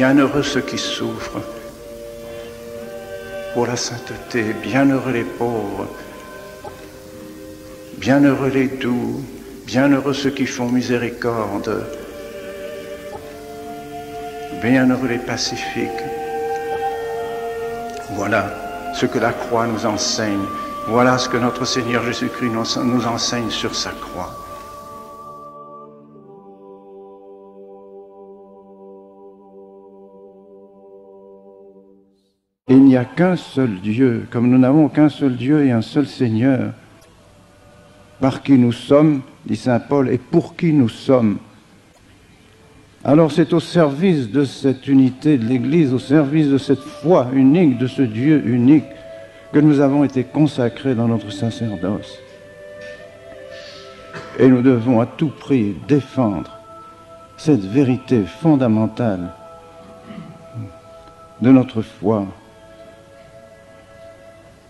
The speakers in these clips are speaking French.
bienheureux ceux qui souffrent pour la sainteté, bienheureux les pauvres, bienheureux les doux, bienheureux ceux qui font miséricorde, bienheureux les pacifiques. Voilà ce que la croix nous enseigne. Voilà ce que notre Seigneur Jésus-Christ nous enseigne sur sa croix. Il n'y a qu'un seul Dieu, comme nous n'avons qu'un seul Dieu et un seul Seigneur, par qui nous sommes, dit saint Paul, et pour qui nous sommes. Alors c'est au service de cette unité de l'Église, au service de cette foi unique, de ce Dieu unique, que nous avons été consacrés dans notre sacerdoce. Et nous devons à tout prix défendre cette vérité fondamentale de notre foi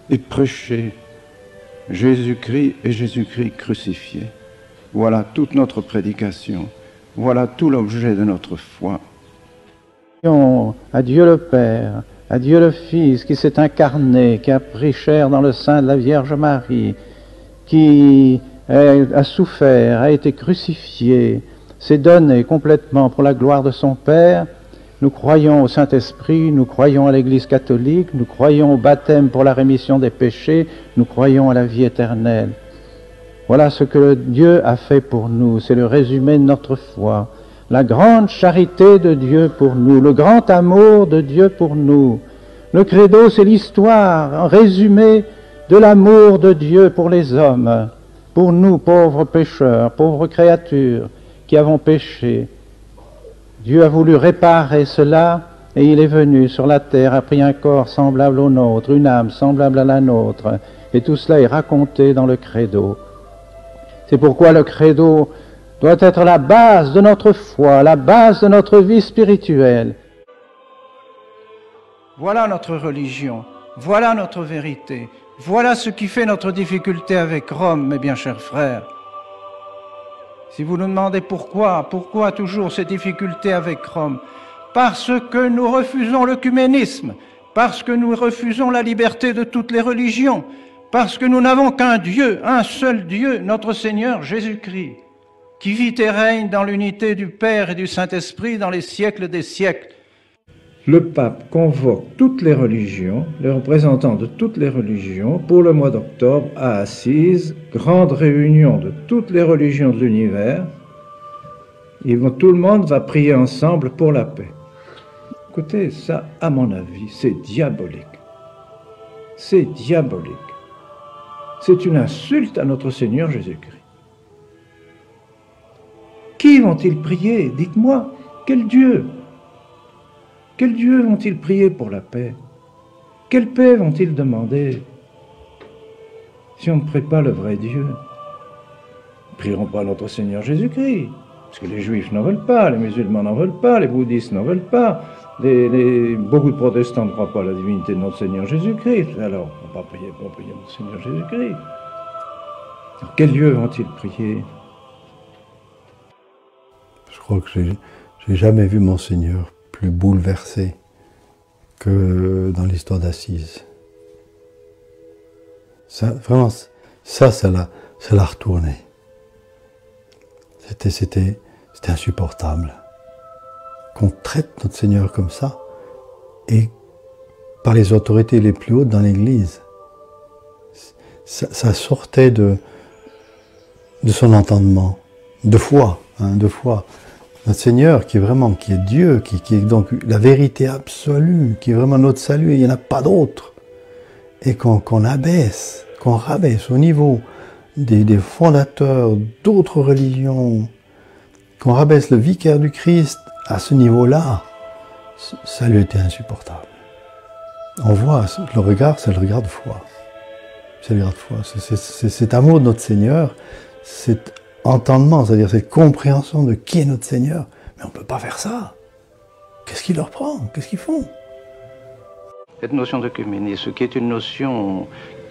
et prêcher Jésus-Christ et Jésus-Christ crucifié. Voilà toute notre prédication. Voilà tout l'objet de notre foi. À Dieu le Père, à Dieu le Fils qui s'est incarné, qui a pris chair dans le sein de la Vierge Marie, qui a souffert, a été crucifié, s'est donné complètement pour la gloire de son Père. Nous croyons au Saint-Esprit, nous croyons à l'Église catholique, nous croyons au baptême pour la rémission des péchés, nous croyons à la vie éternelle. Voilà ce que Dieu a fait pour nous, c'est le résumé de notre foi. La grande charité de Dieu pour nous, le grand amour de Dieu pour nous. Le credo, c'est l'histoire, en résumé, de l'amour de Dieu pour les hommes, pour nous, pauvres pécheurs, pauvres créatures qui avons péché. Dieu a voulu réparer cela et il est venu sur la terre, a pris un corps semblable au nôtre, une âme semblable à la nôtre, et tout cela est raconté dans le credo. C'est pourquoi le credo doit être la base de notre foi, la base de notre vie spirituelle. Voilà notre religion, voilà notre vérité, voilà ce qui fait notre difficulté avec Rome, mes bien chers frères. Si vous nous demandez pourquoi toujours ces difficultés avec Rome? Parce que nous refusons l'œcuménisme, parce que nous refusons la liberté de toutes les religions, parce que nous n'avons qu'un Dieu, un seul Dieu, notre Seigneur Jésus-Christ, qui vit et règne dans l'unité du Père et du Saint-Esprit dans les siècles des siècles. Le pape convoque toutes les religions, les représentants de toutes les religions, pour le mois d'octobre à Assise, grande réunion de toutes les religions de l'univers. Tout le monde va prier ensemble pour la paix. Écoutez, ça, à mon avis, c'est diabolique. C'est diabolique. C'est une insulte à notre Seigneur Jésus-Christ. Qui vont-ils prier? Dites-moi, quel Dieu? Quel Dieu vont-ils prier pour la paix? Quelle paix vont-ils demander? Si on ne prie pas le vrai Dieu, ils ne prieront pas notre Seigneur Jésus-Christ. Parce que les Juifs n'en veulent pas, les musulmans n'en veulent pas, les bouddhistes n'en veulent pas, beaucoup de protestants ne croient pas à la divinité de notre Seigneur Jésus-Christ. Alors, on ne va pas prier pour prier notre Seigneur Jésus-Christ. Alors, quel Dieu vont-ils prier? Je crois que j'ai jamais vu mon Seigneur plus bouleversé que dans l'histoire d'Assise. Ça, vraiment, ça l'a retourné. C'était insupportable. Qu'on traite notre Seigneur comme ça, et par les autorités les plus hautes dans l'Église. Ça sortait de son entendement, de foi, de foi. Notre Seigneur qui est Dieu, qui est donc la vérité absolue, qui est vraiment notre salut, et il n'y en a pas d'autre. Et qu'on abaisse, qu'on rabaisse au niveau des fondateurs d'autres religions, qu'on rabaisse le vicaire du Christ à ce niveau-là, ça lui était insupportable. On voit, le regard, c'est le regard de foi. C'est le regard de foi. C'est cet amour de notre Seigneur, cet entendement, c'est-à-dire cette compréhension de qui est notre Seigneur. Mais on ne peut pas faire ça. Qu'est-ce qui leur prend? Qu'est-ce qu'ils font? Cette notion d'œcuménisme, qui est une notion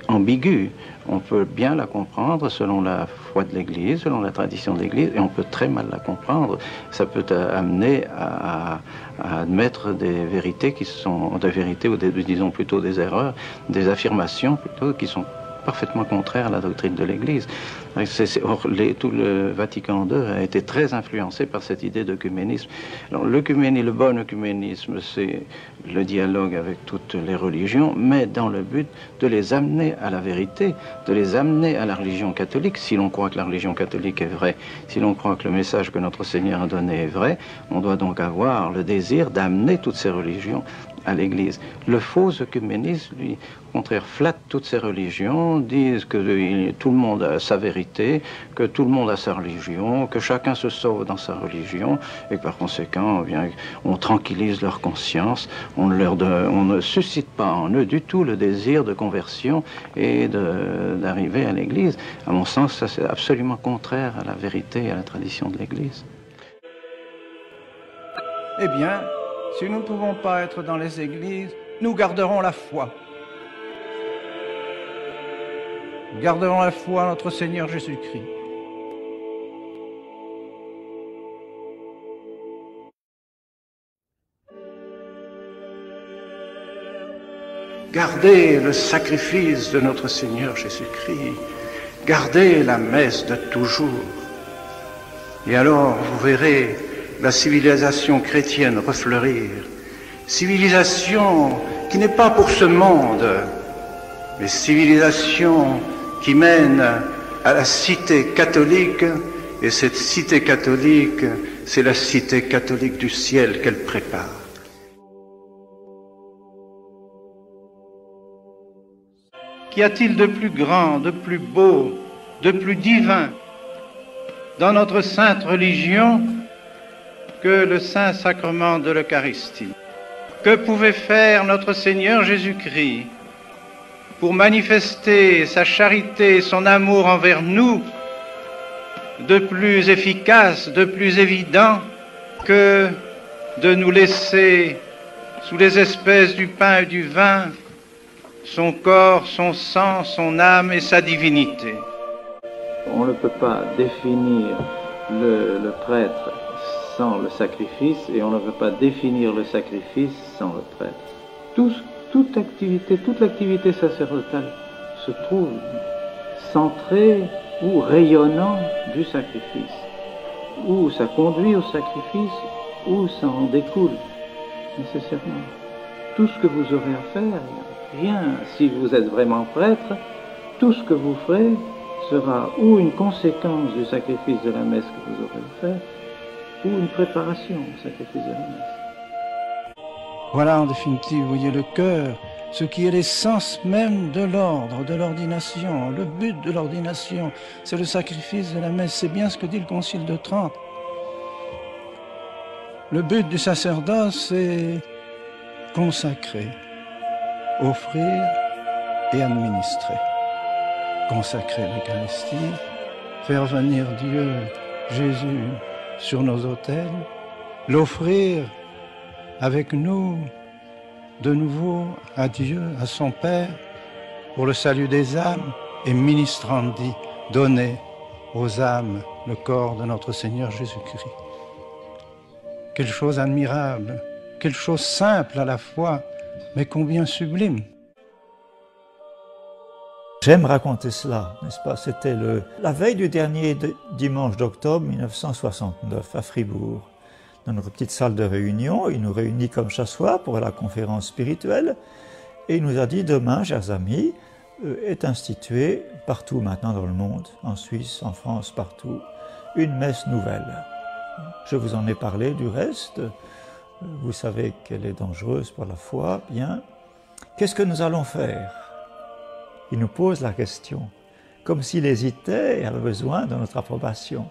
ambiguë, On peut bien la comprendre selon la foi de l'Église, selon la tradition de l'Église, et on peut très mal la comprendre. Ça peut amener à admettre des vérités qui sont des vérités, ou disons plutôt des erreurs, des affirmations plutôt qui sont parfaitement contraires à la doctrine de l'Église. Tout le Vatican II a été très influencé par cette idée d'œcuménisme. Alors le bon œcuménisme, c'est le dialogue avec toutes les religions, mais dans le but de les amener à la vérité, de les amener à la religion catholique, si l'on croit que la religion catholique est vraie, si l'on croit que le message que notre Seigneur a donné est vrai, on doit donc avoir le désir d'amener toutes ces religions à l'Église. Le faux œcuménisme, lui, au contraire, flatte toutes ces religions, disent que tout le monde a sa vérité, que tout le monde a sa religion, que chacun se sauve dans sa religion, et que par conséquent, eh bien, on tranquillise leur conscience, on ne suscite pas en eux du tout le désir de conversion et d'arriver à l'Église. À mon sens, ça c'est absolument contraire à la vérité et à la tradition de l'Église. Eh bien, si nous ne pouvons pas être dans les églises, nous garderons la foi. Nous garderons la foi en notre Seigneur Jésus-Christ. Gardez le sacrifice de notre Seigneur Jésus-Christ. Gardez la messe de toujours. Et alors, vous verrez la civilisation chrétienne refleurir. Civilisation qui n'est pas pour ce monde, mais civilisation qui mène à la cité catholique, et cette cité catholique, c'est la cité catholique du ciel qu'elle prépare. Qu'y a-t-il de plus grand, de plus beau, de plus divin dans notre sainte religion que le saint sacrement de l'Eucharistie? Que pouvait faire notre Seigneur Jésus-Christ pour manifester sa charité et son amour envers nous de plus efficace, de plus évident que de nous laisser sous les espèces du pain et du vin son corps, son sang, son âme et sa divinité? On ne peut pas définir le prêtre sans le sacrifice, et on ne peut pas définir le sacrifice sans le prêtre. Toute l'activité sacerdotale se trouve centrée ou rayonnant du sacrifice. Ou ça conduit au sacrifice, ou ça en découle nécessairement. Tout ce que vous aurez à faire, rien, si vous êtes vraiment prêtre, tout ce que vous ferez sera ou une conséquence du sacrifice de la messe que vous aurez fait, ou une préparation au sacrifice de la messe. Voilà en définitive, vous voyez, le cœur, ce qui est l'essence même de l'ordre, de l'ordination. Le but de l'ordination, c'est le sacrifice de la messe. C'est bien ce que dit le Concile de Trente. Le but du sacerdoce, c'est consacrer, offrir et administrer. Consacrer l'Eucharistie, faire venir Dieu, Jésus, sur nos autels, l'offrir avec nous de nouveau à Dieu, à son Père, pour le salut des âmes, et ministrandi, donner aux âmes le corps de notre Seigneur Jésus-Christ. Quelle chose admirable, quelle chose simple à la fois, mais combien sublime. J'aime raconter cela, n'est-ce pas? C'était la veille du dernier dimanche d'octobre 1969 à Fribourg. Dans notre petite salle de réunion, il nous réunit comme chaque soir pour la conférence spirituelle et il nous a dit: demain, chers amis, est instituée partout maintenant dans le monde, en Suisse, en France, partout, une messe nouvelle. Je vous en ai parlé du reste, vous savez qu'elle est dangereuse pour la foi, bien. Qu'est-ce que nous allons faire? Il nous pose la question, comme s'il hésitait et avait besoin de notre approbation.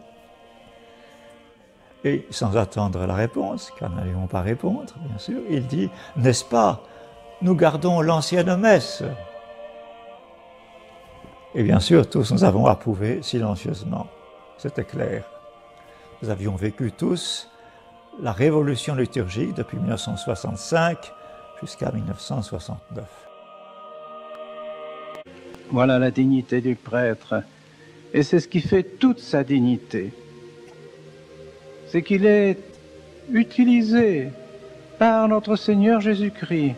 Et sans attendre la réponse, car nous n'allions pas répondre, bien sûr, il dit: n'est-ce pas, nous gardons l'ancienne messe. Et bien sûr, tous nous avons approuvé silencieusement, c'était clair. Nous avions vécu tous la révolution liturgique depuis 1965 jusqu'à 1969. Voilà la dignité du prêtre. Et c'est ce qui fait toute sa dignité. C'est qu'il est utilisé par notre Seigneur Jésus-Christ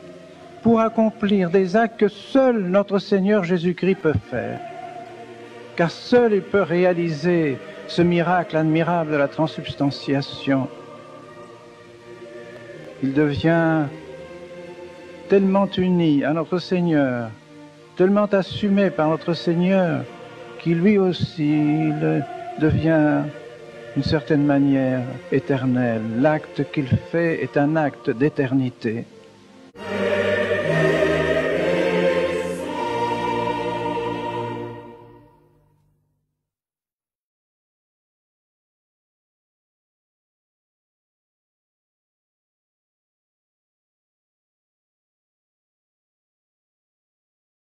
pour accomplir des actes que seul notre Seigneur Jésus-Christ peut faire. Car seul il peut réaliser ce miracle admirable de la transsubstantiation. Il devient tellement uni à notre Seigneur, tellement assumé par notre Seigneur, qui lui aussi devient d'une certaine manière éternel. L'acte qu'il fait est un acte d'éternité.